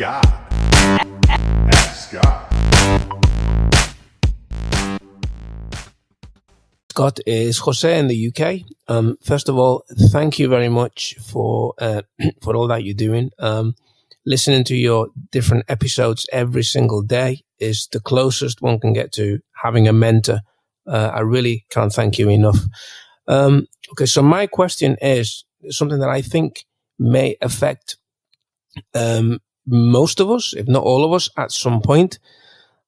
God. Ask God. Scott, is Jose in the UK. First of all, thank you very much for all that you're doing. Listening to your different episodes every single day is the closest one can get to having a mentor. I really can't thank you enough. Okay, so my question is something that I think may affect most of us, if not all of us, at some point.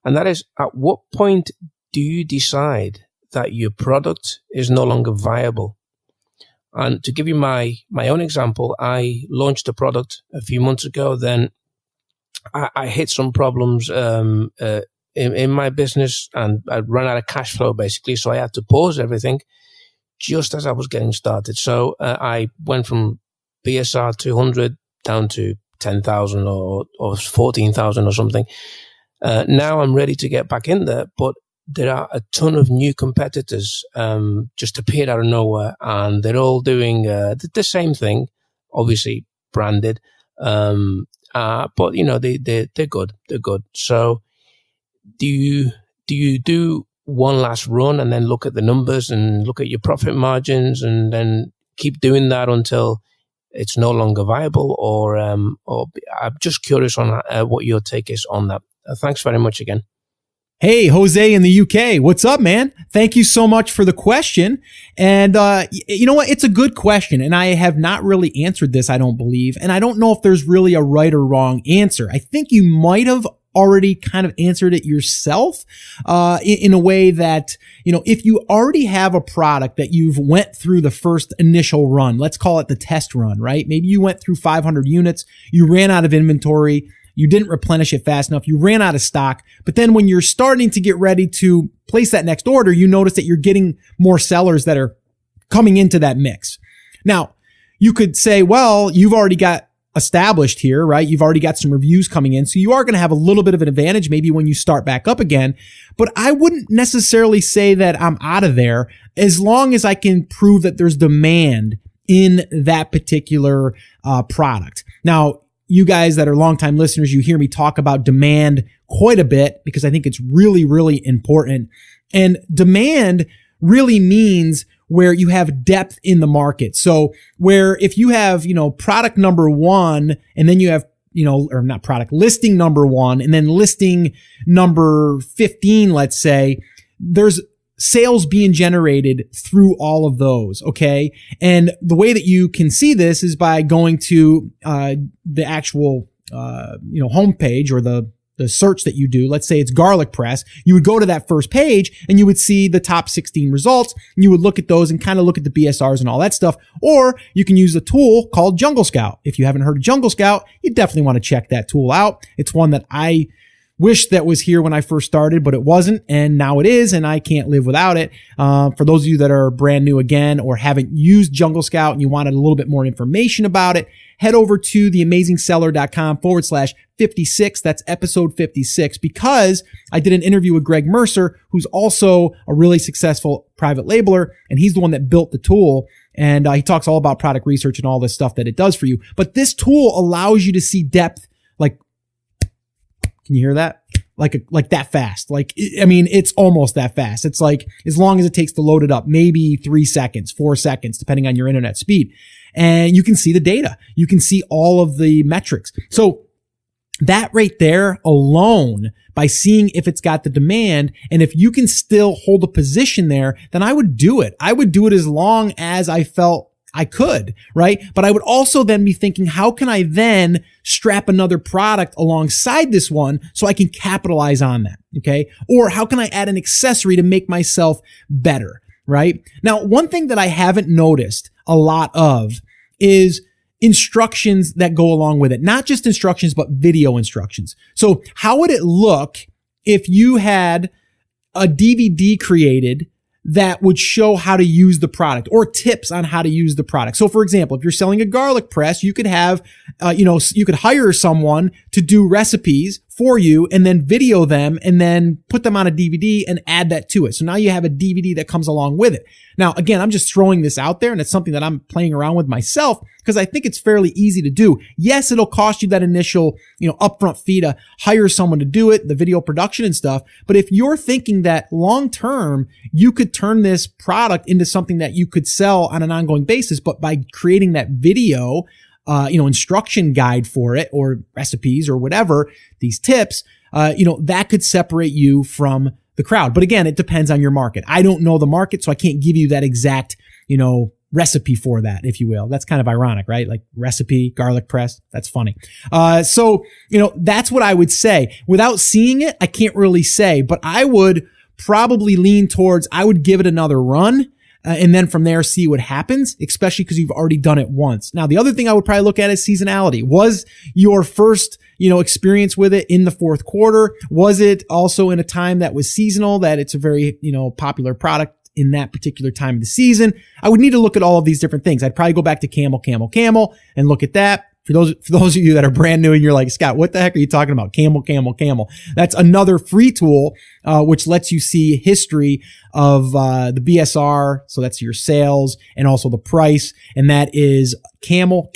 And that is, at what point do you decide that your product is no longer viable? And to give you my own example, I launched a product a few months ago. Then I hit some problems in my business, and I ran out of cash flow, basically. So I had to pause everything just as I was getting started. So I went from BSR 200 down to 10,000 or 14,000 or something. Now I'm ready to get back in there, but there are a ton of new competitors just appeared out of nowhere, and they're all doing the same thing, obviously branded, but you know they're good. They're good. So do you do one last run and then look at the numbers and look at your profit margins and then keep doing that until it's no longer viable, or I'm just curious on what your take is on that. Thanks very much again. Hey, Jose in the UK. What's up, man? Thank you so much for the question. And you know what? It's a good question. And I have not really answered this, I don't believe. And I don't know if there's really a right or wrong answer. I think you might have already kind of answered it yourself in a way that, you know, if you already have a product that you've went through the first initial run, let's call it the test run, right? Maybe you went through 500 units, you ran out of inventory, you didn't replenish it fast enough, you ran out of stock, but then when you're starting to get ready to place that next order, you notice that you're getting more sellers that are coming into that mix. Now, you could say, well, you've already got established here, right? You've already got some reviews coming in, so you are going to have a little bit of an advantage maybe when you start back up again, but I wouldn't necessarily say that I'm out of there as long as I can prove that there's demand in that particular product. Now, you guys that are longtime listeners, you hear me talk about demand quite a bit because I think it's really, really important. And demand really means where you have depth in the market. So where if you have, you know, product number one, and then you have, you know, or not product, listing number one, and then listing number 15, let's say, there's sales being generated through all of those. Okay. And the way that you can see this is by going to, the actual, homepage or the search that you do. Let's say it's garlic press. You would go to that first page and you would see the top 16 results, and you would look at those and kind of look at the BSRs and all that stuff. Or you can use a tool called Jungle Scout. If you haven't heard of Jungle Scout, you definitely want to check that tool out. It's one that I wish that was here when I first started, but it wasn't, and now it is, and I can't live without it. For those of you that are brand new again or haven't used Jungle Scout and you wanted a little bit more information about it, head over to theamazingseller.com/56. That's episode 56, because I did an interview with Greg Mercer, who's also a really successful private labeler, and he's the one that built the tool. And he talks all about product research and all this stuff that it does for you. But this tool allows you to see depth, like, can you hear that? Like that fast. Like, I mean, it's almost that fast. It's like, as long as it takes to load it up, maybe 3 seconds, 4 seconds, depending on your internet speed. And you can see the data. You can see all of the metrics. So that right there alone, by seeing if it's got the demand, and if you can still hold a position there, then I would do it. I would do it as long as I felt I could, right? But I would also then be thinking, how can I then strap another product alongside this one so I can capitalize on that, okay? Or how can I add an accessory to make myself better, right? Now, one thing that I haven't noticed a lot of is instructions that go along with it. Not just instructions, but video instructions. So how would it look if you had a DVD created that would show how to use the product, or tips on how to use the product? So for example, if you're selling a garlic press, you could have, you could hire someone to do recipes for you and then video them and then put them on a DVD and add that to it. So now you have a DVD that comes along with it. Now, again, I'm just throwing this out there and it's something that I'm playing around with myself because I think it's fairly easy to do. Yes, it'll cost you that initial, upfront fee to hire someone to do it, the video production and stuff. But if you're thinking that long term, you could turn this product into something that you could sell on an ongoing basis, but by creating that video, instruction guide for it or recipes or whatever, these tips, that could separate you from the crowd. But again, it depends on your market. I don't know the market, so I can't give you that exact, recipe for that, if you will. That's kind of ironic, right? Like recipe, garlic press. That's funny. So that's what I would say. Without seeing it, I can't really say, but I would probably lean towards, I would give it another run. And then from there, see what happens, especially because you've already done it once. Now, the other thing I would probably look at is seasonality. Was your first, experience with it in the fourth quarter? Was it also in a time that was seasonal, that it's a very, popular product in that particular time of the season? I would need to look at all of these different things. I'd probably go back to camel and look at that. For those of you that are brand new and you're like, Scott, what the heck are you talking about? Camel. That's another free tool, which lets you see history of, the BSR. So that's your sales and also the price. And that is camel.com.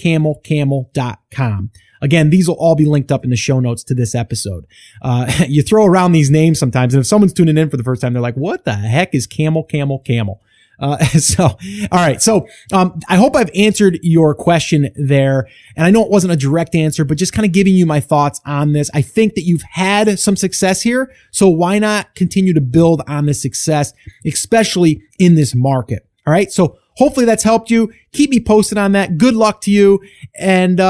Again, these will all be linked up in the show notes to this episode. You throw around these names sometimes, and if someone's tuning in for the first time, they're like, what the heck is camel? All right. So, I hope I've answered your question there. And I know it wasn't a direct answer, but just kind of giving you my thoughts on this. I think that you've had some success here. So why not continue to build on this success, especially in this market? All right. So hopefully that's helped you. Keep me posted on that. Good luck to you. And,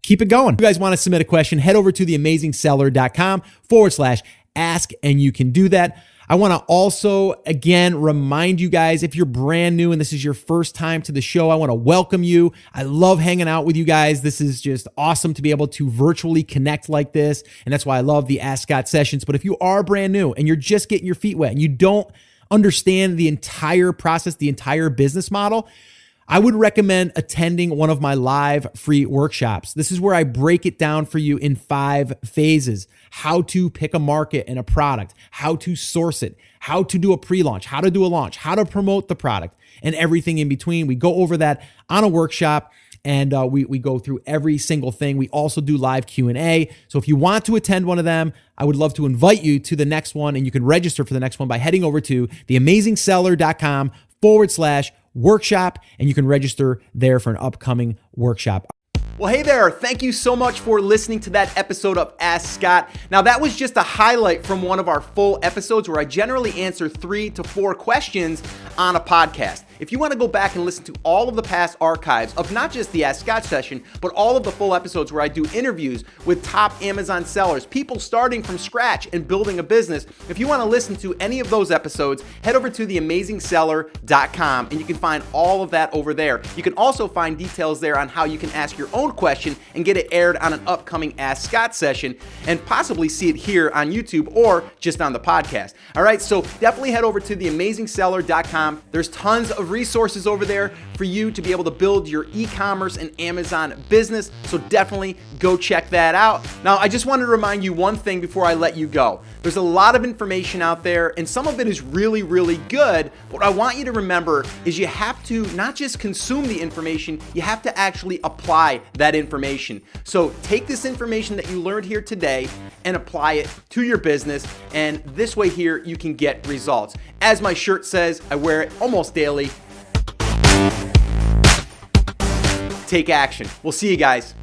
keep it going. If you guys want to submit a question, head over to theamazingseller.com/ask, and you can do that. I want to also, again, remind you guys, if you're brand new and this is your first time to the show, I want to welcome you. I love hanging out with you guys. This is just awesome to be able to virtually connect like this. And that's why I love the Ask Scott sessions. But if you are brand new and you're just getting your feet wet and you don't understand the entire process, the entire business model, I would recommend attending one of my live free workshops. This is where I break it down for you in 5 phases: how to pick a market and a product, how to source it, how to do a pre-launch, how to do a launch, how to promote the product, and everything in between. We go over that on a workshop, and we go through every single thing. We also do live Q&A. So if you want to attend one of them, I would love to invite you to the next one, and you can register for the next one by heading over to theamazingseller.com/workshop, and you can register there for an upcoming workshop. Well, hey there. Thank you so much for listening to that episode of Ask Scott. Now, that was just a highlight from one of our full episodes where I generally answer 3 to 4 questions on a podcast. If you want to go back and listen to all of the past archives of not just the Ask Scott session, but all of the full episodes where I do interviews with top Amazon sellers, people starting from scratch and building a business, if you want to listen to any of those episodes, head over to theamazingseller.com and you can find all of that over there. You can also find details there on how you can ask your own question and get it aired on an upcoming Ask Scott session and possibly see it here on YouTube or just on the podcast. All right, so definitely head over to theamazingseller.com. There's tons of resources over there for you to be able to build your e-commerce and Amazon business. So definitely go check that out. Now, I just wanted to remind you one thing before I let you go. There's a lot of information out there and some of it is really, really good. What I want you to remember is you have to not just consume the information, you have to actually apply that information. So take this information that you learned here today and apply it to your business. And this way here, you can get results. As my shirt says, I wear it almost daily. Take action. We'll see you guys.